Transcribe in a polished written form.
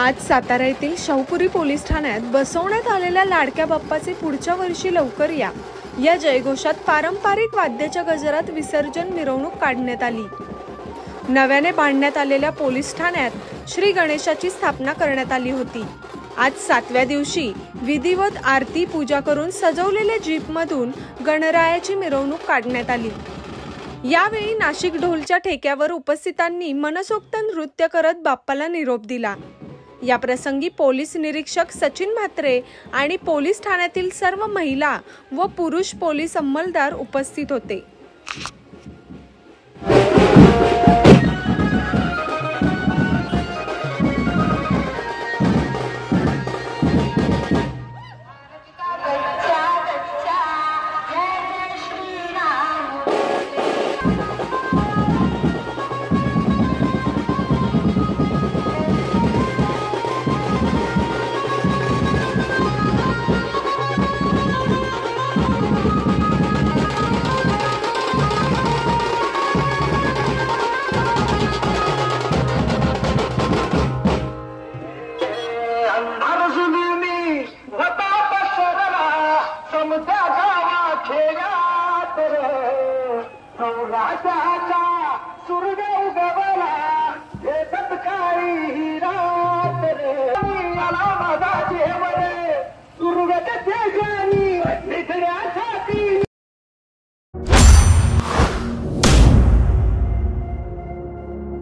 आज सातारा येथील शाहूपुरी पोलीस ठाण्यात बसवण्यात आलेल्या लाडक्या बाप्पाचे पुढच्या वर्षी लवकर या जयघोषात पारंपरिक वाद्याच्या गजरात विसर्जन मिरवणूक काढण्यात आली। नव्याने बांधण्यात आलेल्या पोलीस ठाण्यात श्री गणेशाची स्थापना करण्यात आली होती। आज 7व्या दिवशी विधिवत आरती पूजा करून सजवलेल्या जीपमधून गणरायाची मिरवणूक काढण्यात आली। यावेळी नाशिक ढोलच्या ठेक्यावर उपस्थितांनी मनसोक्त नृत्य करत बाप्पाला निरोप दिला। या प्रसंगी पोलीस निरीक्षक सचिन म्हात्रे आणि पोलीस ठाण्यातील सर्व महिला व पुरुष पोलीस अंमलदार उपस्थित होते। राजाचा सूर्य उगवला हे तत्काळी रात रे आला माझा जेवण